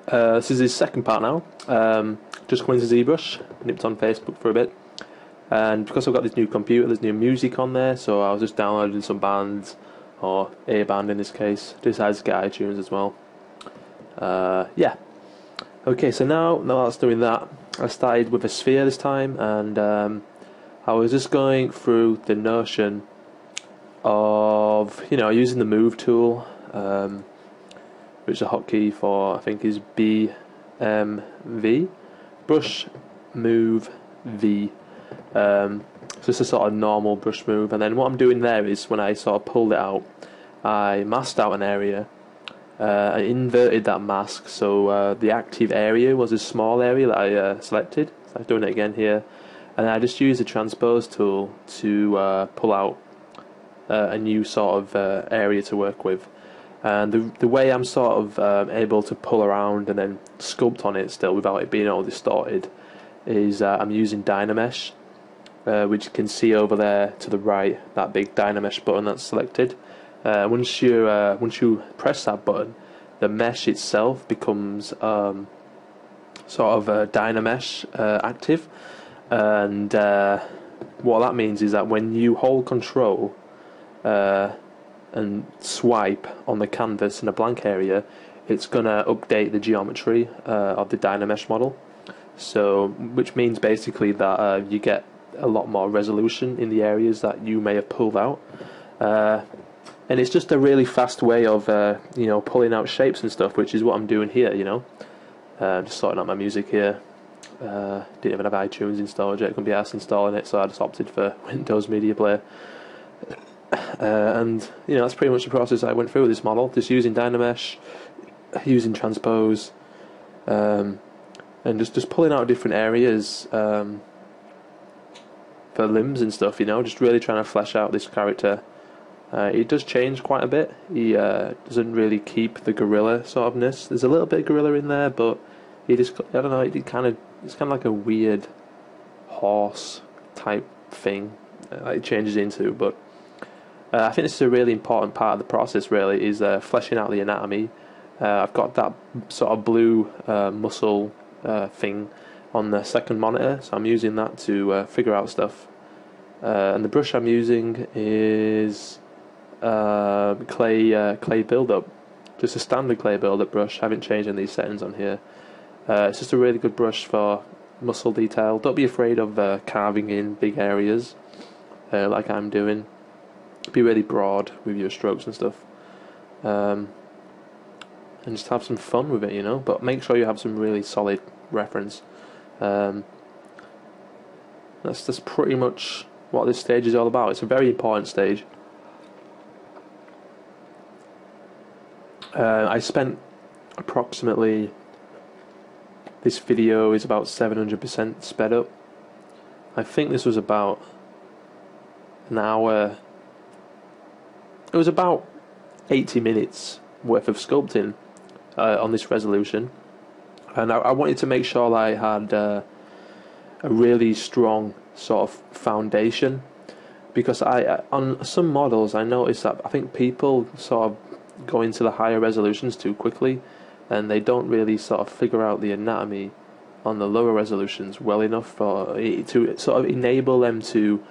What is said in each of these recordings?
This is his second part now. Just coming to Zbrush, nipped on Facebook for a bit, and because I've got this new computer, there's new music on there, so I was just downloading some bands, or a band in this case. Decided to get iTunes as well. Yeah. Okay, so now that's doing that, I started with a sphere this time, and I was just going through the notion of, using the move tool, which the hotkey for I think is BMV, brush move V. So it's a sort of normal brush move, and then what I'm doing there is when I sort of pulled it out, I masked out an area. I inverted that mask, so the active area was a small area that I selected. So I'm doing it again here, and I just used the transpose tool to pull out a new sort of area to work with. And the way I'm sort of able to pull around and then sculpt on it still without it being all distorted is I'm using Dynamesh, which you can see over there to the right, that big Dynamesh button that's selected. Once you press that button, the mesh itself becomes sort of a Dynamesh active, and what that means is that when you hold control and swipe on the canvas in a blank area, it's gonna update the geometry of the Dynamesh model. So, which means basically that you get a lot more resolution in the areas that you may have pulled out. And it's just a really fast way of pulling out shapes and stuff, which is what I'm doing here. Just sorting out my music here. Didn't even have iTunes installed yet. Couldn't be asked installing it, so I just opted for Windows Media Player. And that's pretty much the process I went through with this model, just using Dynamesh, using transpose, and just pulling out different areas for limbs and stuff. Just really trying to flesh out this character. It does change quite a bit. He doesn't really keep the gorilla sort ofness. There's a little bit of gorilla in there, but he just, I don't know, it's kind of like a weird horse type thing it changes into. But I think this is a really important part of the process, really, is fleshing out the anatomy. I've got that sort of blue muscle thing on the second monitor, so I'm using that to figure out stuff. And the brush I'm using is clay build-up, just a standard clay build-up brush. I haven't changed any of these settings on here. It's just a really good brush for muscle detail. Don't be afraid of carving in big areas like I'm doing. Be really broad with your strokes and stuff, and just have some fun with it, but make sure you have some really solid reference. That's pretty much what this stage is all about. It's a very important stage. I spent approximately, this video is about 700% sped up. I think this was about an hour. It was about 80 minutes worth of sculpting on this resolution, and I wanted to make sure that I had a really strong sort of foundation, because on some models I noticed that I think people sort of go into the higher resolutions too quickly, and they don't really sort of figure out the anatomy on the lower resolutions well enough for it to sort of enable them to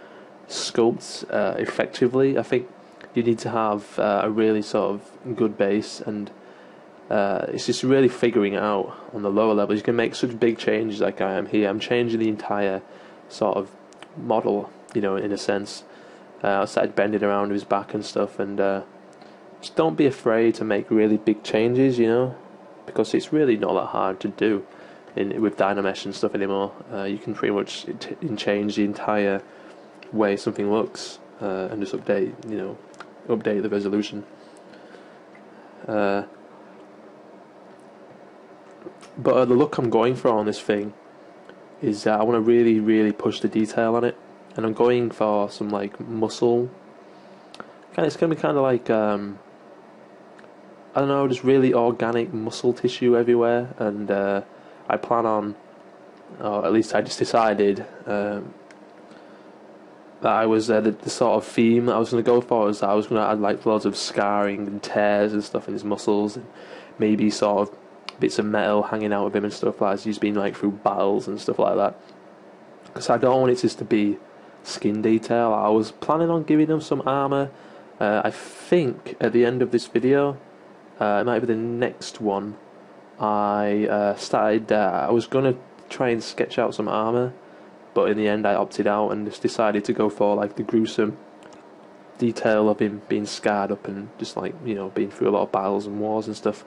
sculpt effectively. I think you need to have a really sort of good base, and it's just really figuring it out on the lower levels. You can make such big changes like I am here. I'm changing the entire sort of model, in a sense. I started bending around his back and stuff, and just don't be afraid to make really big changes, because it's really not that hard to do with Dynamesh and stuff anymore. You can pretty much change the entire way something looks and just update the resolution. But the look I'm going for on this thing is I want to really, really push the detail on it, and I'm going for some like muscle. It's going to be kind of like I don't know, just really organic muscle tissue everywhere, and I plan on, or at least I just decided that I was the sort of theme I was going to go for was that I was going to add like loads of scarring and tears and stuff in his muscles, and maybe sort of bits of metal hanging out of him and stuff like that. He's been like through battles and stuff like that. Because I don't want it just to be skin detail. I was planning on giving him some armor. I think at the end of this video, it might be the next one, I was going to try and sketch out some armor, but in the end I opted out and just decided to go for like the gruesome detail of him being scarred up and just like, you know, being through a lot of battles and wars and stuff.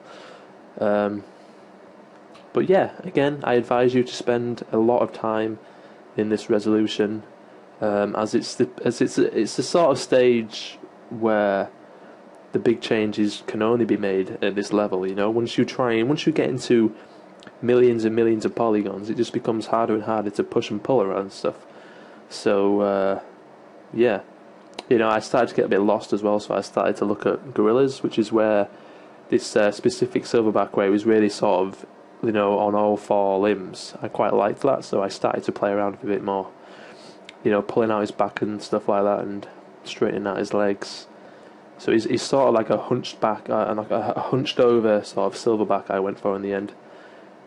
But yeah, again, I advise you to spend a lot of time in this resolution, as it's the sort of stage where the big changes can only be made at this level. You know, once you get into millions and millions of polygons, it just becomes harder and harder to push and pull around stuff. So yeah, you know, I started to get a bit lost as well, so I started to look at gorillas, which is where this specific silverback, where he was really sort of, you know, on all four limbs. I quite liked that, so I started to play around with it a bit more, you know, pulling out his back and stuff like that and straightening out his legs. So he's sort of like a hunched back and like a hunched over sort of silverback I went for in the end,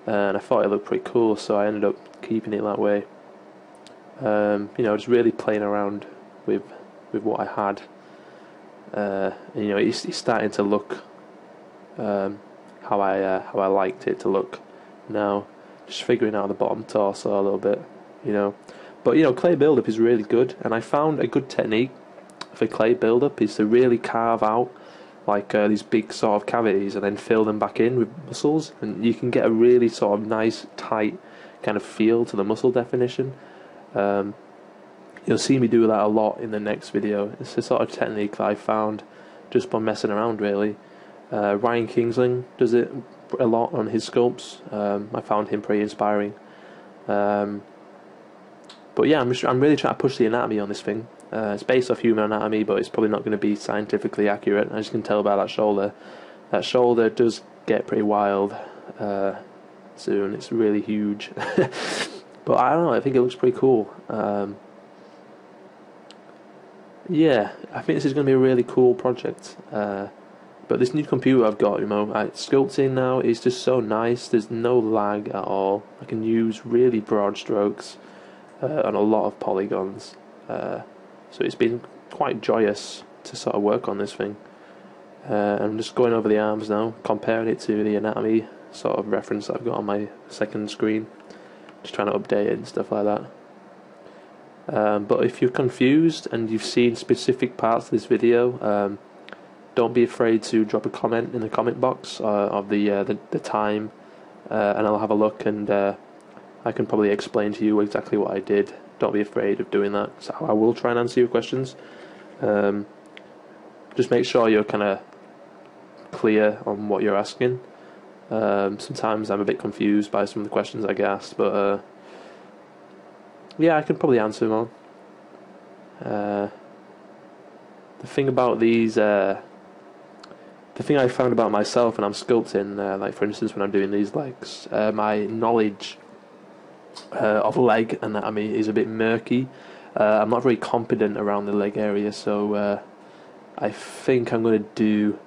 and I thought it looked pretty cool, so I ended up keeping it that way. You know, just really playing around with what I had. And, you know, he's starting to look how I liked it to look now. Just figuring out the bottom torso a little bit, you know. But, you know, clay build-up is really good, and I found a good technique for clay build-up is to really carve out like these big sort of cavities and then fill them back in with muscles, and you can get a really sort of nice tight kind of feel to the muscle definition. You'll see me do that a lot in the next video. It's a sort of technique that I found just by messing around, really. Ryan Kingsling does it a lot on his sculpts. I found him pretty inspiring. But yeah, I'm really trying to push the anatomy on this thing. It's based off human anatomy, but it's probably not going to be scientifically accurate. As you can tell by that shoulder. That shoulder does get pretty wild soon. It's really huge. But I don't know, I think it looks pretty cool. Yeah, I think this is going to be a really cool project. But this new computer I've got, you know, sculpting now is just so nice. There's no lag at all. I can use really broad strokes on a lot of polygons. So it's been quite joyous to sort of work on this thing. I'm just going over the arms now, comparing it to the anatomy sort of reference that I've got on my second screen. Just trying to update it and stuff like that. But if you're confused and you've seen specific parts of this video, don't be afraid to drop a comment in the comment box of the time, and I'll have a look, and I can probably explain to you exactly what I did. Don't be afraid of doing that. So I will try and answer your questions. Just make sure you're kind of clear on what you're asking. Sometimes I'm a bit confused by some of the questions I get asked, but yeah, I can probably answer them all. The thing about these, the thing I found about myself when I'm sculpting, like for instance when I'm doing these legs, my knowledge of leg anatomy is a bit murky. I'm not very confident around the leg area, so I think I'm going to do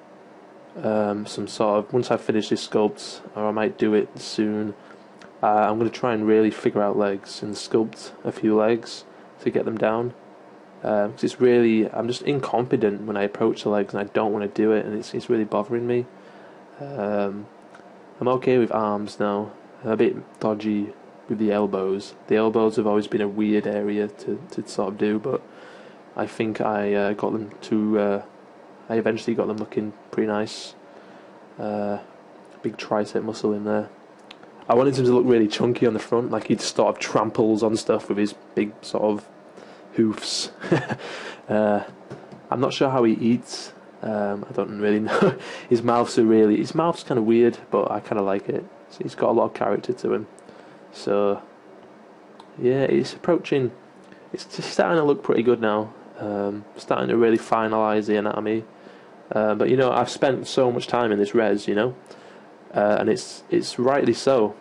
some sort of, once I finish this sculpt, or I might do it soon, I'm going to try and really figure out legs and sculpt a few legs to get them down. Because it's really, I'm just incompetent when I approach the legs and I don't want to do it, and it's really bothering me. I'm okay with arms now. I'm a bit dodgy with the elbows. The elbows have always been a weird area to sort of do, but I think I got them to, I eventually got them looking pretty nice. Big tricep muscle in there. I wanted him to look really chunky on the front, like he sort of tramples on stuff with his big sort of hoofs. I'm not sure how he eats. I don't really know. His mouth's kind of weird, but I kind of like it. So he's got a lot of character to him. So yeah, it's approaching. It's just starting to look pretty good now. Starting to really finalise the anatomy. But you know, I've spent so much time in this res, you know, and it's rightly so.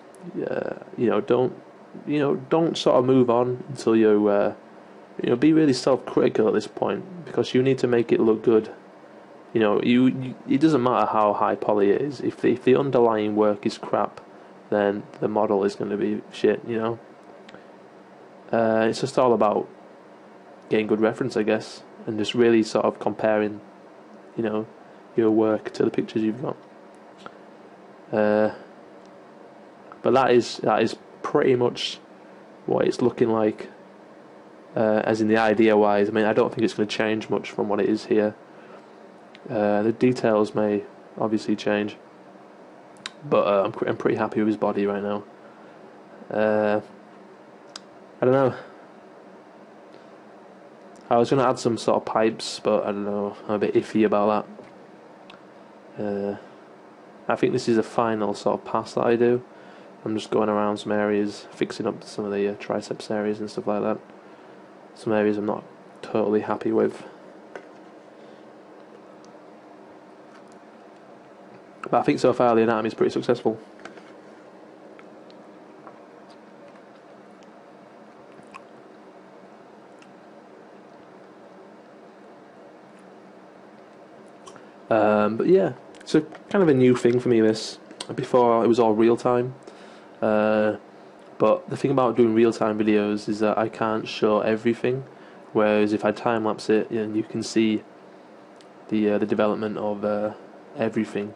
You know, don't sort of move on until you be really self-critical at this point, because you need to make it look good. You know, it doesn't matter how high poly it is. If the underlying work is crap, then the model is going to be shit. You know. It's just all about getting good reference, I guess, and just really sort of comparing, you know, your work to the pictures you've got. But that is pretty much what it's looking like, as in the idea wise. I mean, I don't think it's going to change much from what it is here. The details may obviously change, but I'm pretty happy with his body right now. I don't know. I was going to add some sort of pipes, but I don't know. I'm a bit iffy about that. I think this is a final sort of pass that I do. I'm just going around some areas, fixing up some of the triceps areas and stuff like that. Some areas I'm not totally happy with. But I think so far the anatomy is pretty successful. But yeah, it's a kind of a new thing for me, this. Before it was all real time. But the thing about doing real time videos is that I can't show everything. Whereas if I time lapse it, you can see the development of everything.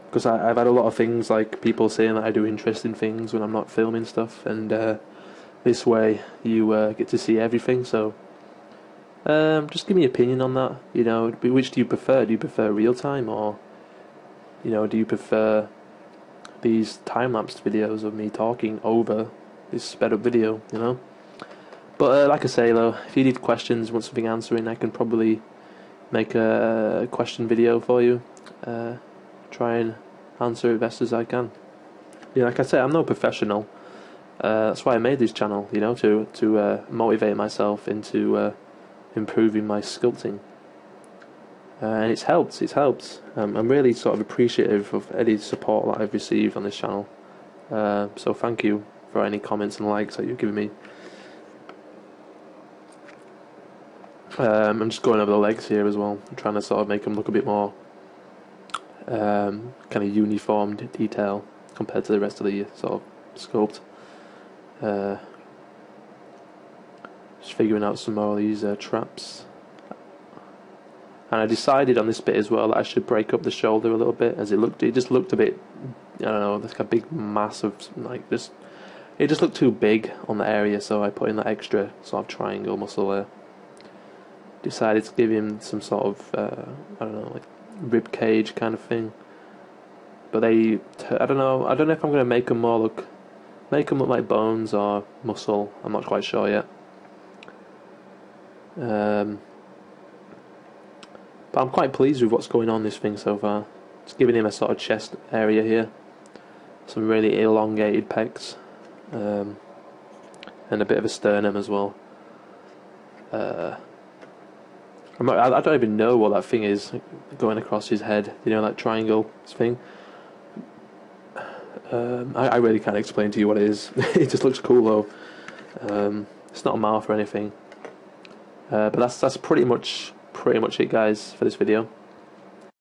Because I've had a lot of things like people saying that I do interesting things when I'm not filming stuff, and this way you get to see everything. So just give me your opinion on that. You know, which do you prefer? Do you prefer real time, or do you prefer these time-lapsed videos of me talking over this sped up video? But like I say though, if you need questions, want something answering, I can probably make a question video for you. Try and answer it best as I can. Like I say, I'm no professional. That's why I made this channel, to motivate myself into improving my sculpting. And it's helped. I'm really sort of appreciative of any support that I've received on this channel. So thank you for any comments and likes that you've given me. I'm just going over the legs here as well. I'm trying to sort of make them look a bit more kind of uniformed detail compared to the rest of the sort of sculpt. Just figuring out some more of these traps. And I decided on this bit as well that I should break up the shoulder a little bit, as it just looked a bit, I don't know, like a big mass of, like this. It just looked too big on the area, so I put in that extra sort of triangle muscle there. Decided to give him some sort of, I don't know, like rib cage kind of thing. But I don't know if I'm going to make them look like bones or muscle. I'm not quite sure yet. But I'm quite pleased with what's going on this thing so far. Just giving him a sort of chest area here, some really elongated pecs, and a bit of a sternum as well. I don't even know what that thing is going across his head. That triangle thing. I really can't explain to you what it is. It just looks cool though. It's not a mouth or anything. But that's pretty much it, guys, for this video.